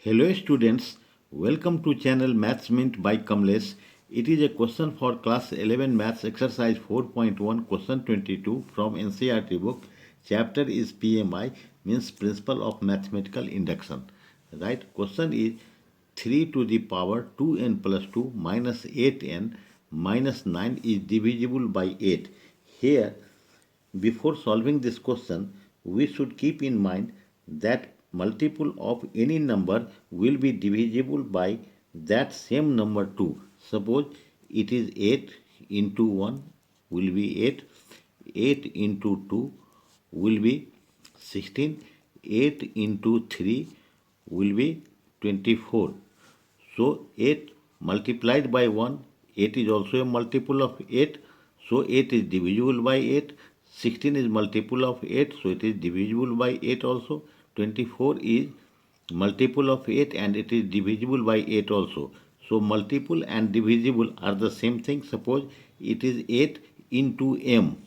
Hello students, welcome to channel Maths Mint by Kamlesh. It is a question for class 11 maths exercise 4.1 question 22 from NCERT book. Chapter is PMI means principle of mathematical induction. Right? Question is 3 to the power 2n plus 2 minus 8n minus 9 is divisible by 8. Here before solving this question, we should keep in mind that multiple of any number will be divisible by that same number too. Suppose it is 8 into 1 will be 8, 8 into 2 will be 16, 8 into 3 will be 24. So 8 multiplied by 1, 8 is also a multiple of 8. So 8 is divisible by 8. 16 is multiple of 8. So it is divisible by 8 also. 24 is multiple of 8 and it is divisible by 8 also. So multiple and divisible are the same thing. Suppose it is 8 into m.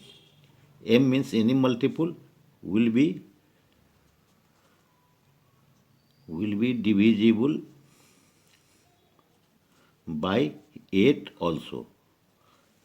M means any multiple will be divisible by 8 also,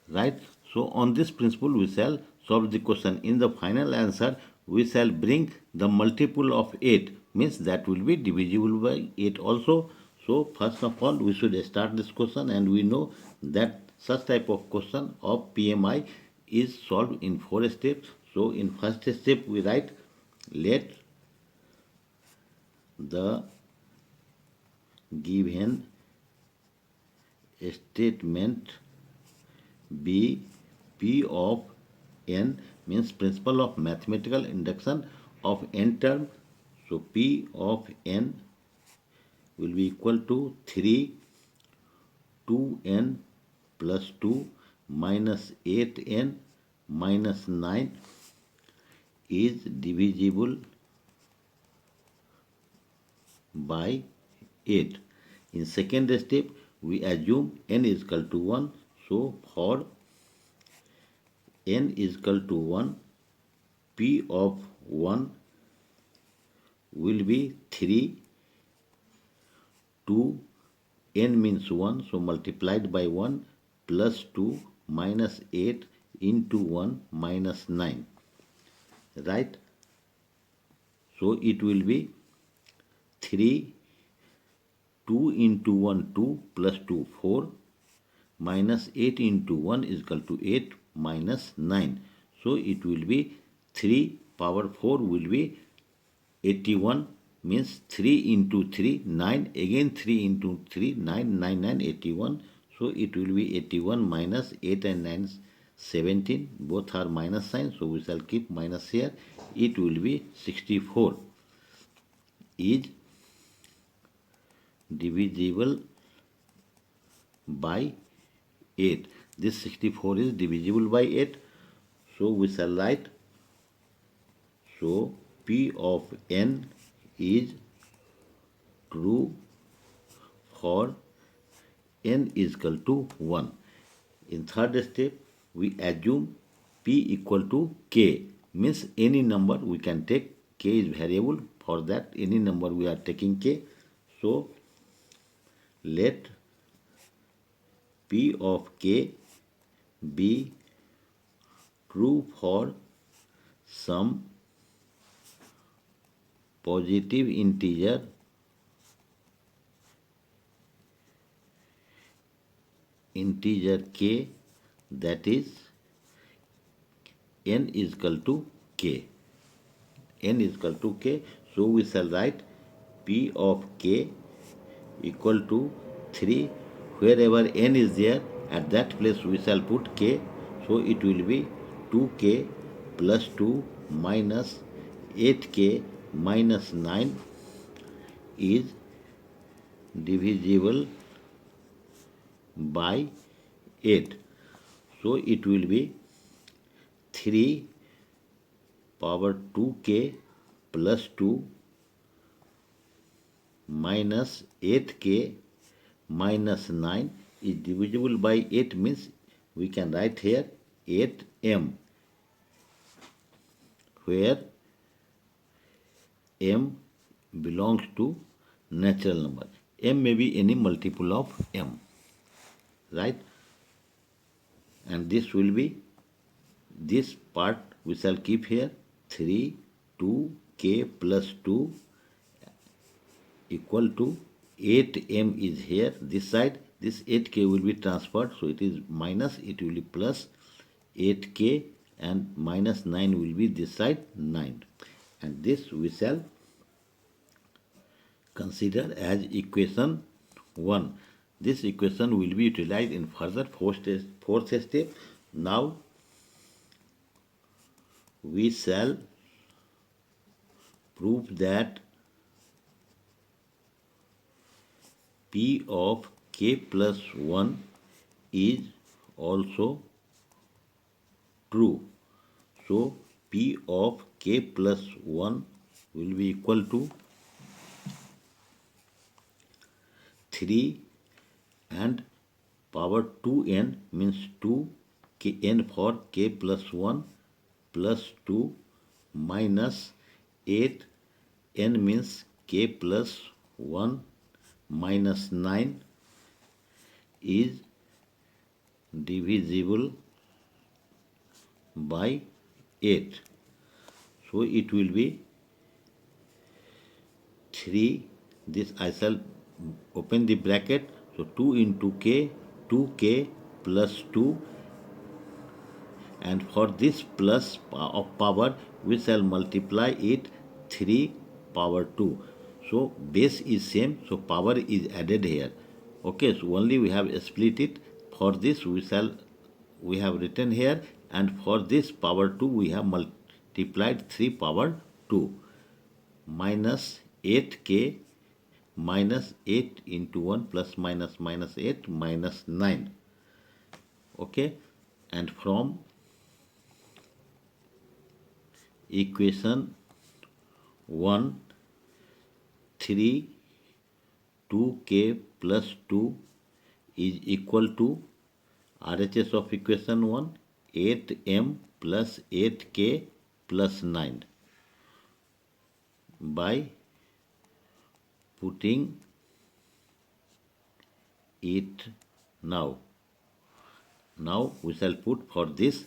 right? So on this principle we shall solve the question. In the final answer we shall bring the multiple of 8 means that will be divisible by 8 also. So first of all we should start this question, and we know that such type of question of PMI is solved in 4 steps. So in first step we write, let the given statement be P of n means principle of mathematical induction of n term. So P of n will be equal to 3 2n plus 2 minus 8n minus 9 is divisible by 8. In second step we assume n is equal to 1. So for n is equal to 1, P of 1 will be 3, 2, n means 1, so multiplied by 1 plus 2 minus 8 into 1 minus 9, right? So it will be 3, 2 into 1 2 plus 2 4 minus 8 into 1 is equal to 8 minus 9. So it will be 3 power 4 will be 81 means 3 into 3 9, again 3 into 3 9, 9 9 81. So it will be 81 minus 8 and 9 17, both are minus sign, so we shall keep minus here. It will be 64 is divisible by 8. This 64 is divisible by 8. So we shall write, so P of n is true for n is equal to 1. In third step we assume P equal to k, means any number we can take. K is variable, for that any number we are taking k. So let P of k be true for some positive integer k, that is n is equal to k. N is equal to k. So we shall write P of k equal to 3. Wherever n is there, at that place we shall put k. So it will be 2k plus 2 minus 8k minus 9 is divisible by 8. So it will be 3 power 2k plus 2 minus 8k minus 9 is divisible by 8, means we can write here 8m, where m belongs to natural number. M may be any multiple of M, right? And this will be, this part we shall keep here, 3 2k plus 2 equal to 8m is here. This side, this 8k will be transferred, so it is minus, it will be plus 8k, and minus 9 will be this side 9, and this we shall consider as equation 1. This equation will be utilized in further fourth step. Now we shall prove that P of k plus 1 is also true. So P of k plus 1 will be equal to 3 and power 2n, means 2 n for k plus 1 plus 2 minus 8 n means k plus 1 minus 9 is divisible by 8. So it will be 3, this I shall open the bracket, so 2 into k, 2k plus 2, and for this plus of power we shall multiply it 3 power 2. So base is same, so power is added here. Okay, so only we have split it. For this we have written here, and for this power 2 we have multiplied 3 power 2 minus 8k minus 8 into 1 plus minus minus 8 minus 9. Okay, and from equation 1, 3 2k plus 2 is equal to RHS of equation 1, 8m plus 8k plus 9, by putting it now. Now we shall put for this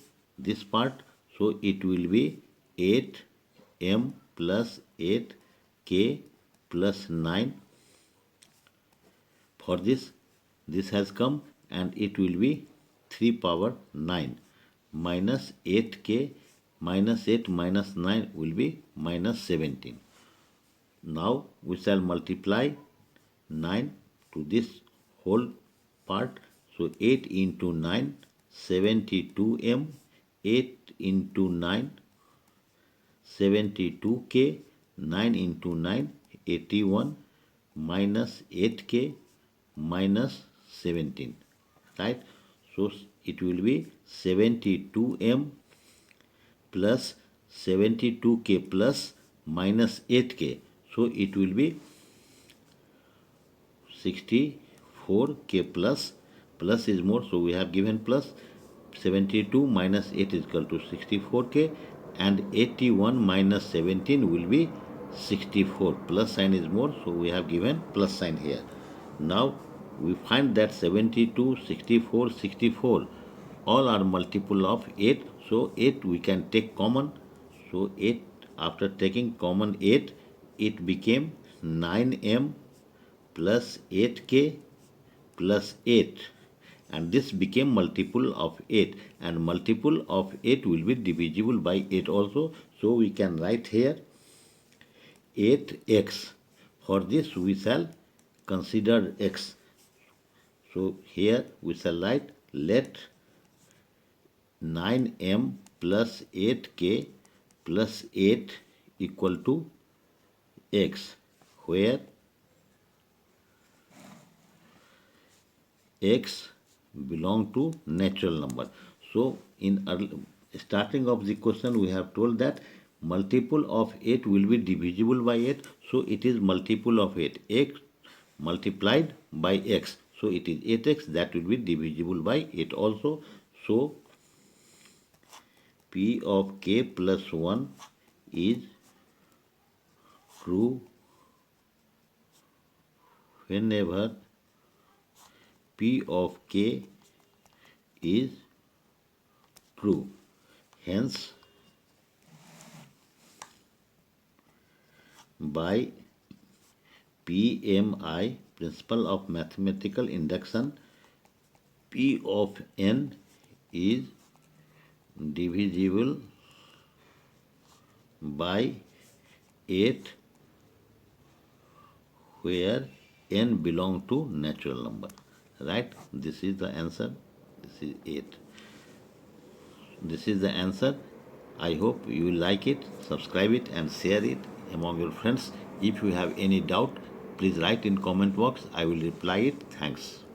part, so it will be 8m plus 8k plus 9. For this has come, and it will be 3 power 9 minus 8k minus 8 minus 9 will be minus 17. Now we shall multiply 9 to this whole part, so 8 into 9 72m, 8 into 9 72k, 9 into 9 81, minus 8k minus 17, right? So it will be 72m plus 72k plus minus 8k, so it will be 64k plus is more, so we have given plus. 72 minus 8 is equal to 64k, and 81 minus 17 will be 64. Plus sign is more, so we have given plus sign here. Now we find that 72, 64, 64 all are multiple of 8, so 8 we can take common. So 8, after taking common 8, it became 9m plus 8k plus 8, and this became multiple of 8, and multiple of 8 will be divisible by 8 also. So we can write here 8x. For this we shall consider x. So here we shall write, let 9m plus 8k plus 8 equal to x, where x belong to natural number. So in starting of the question we have told that multiple of 8 will be divisible by 8, so it is multiple of 8, x multiplied by x, so it is 8x, that will be divisible by 8 also. So P of k plus 1 is true whenever P of k is true. Hence, by PMI, principle of mathematical induction, P of n is divisible by 8 where n belong to natural number. Right? This is the answer. This is 8. This is the answer. I hope you like it. Subscribe it and share it among your friends. If you have any doubt, please write in comment box. I will reply it. Thanks.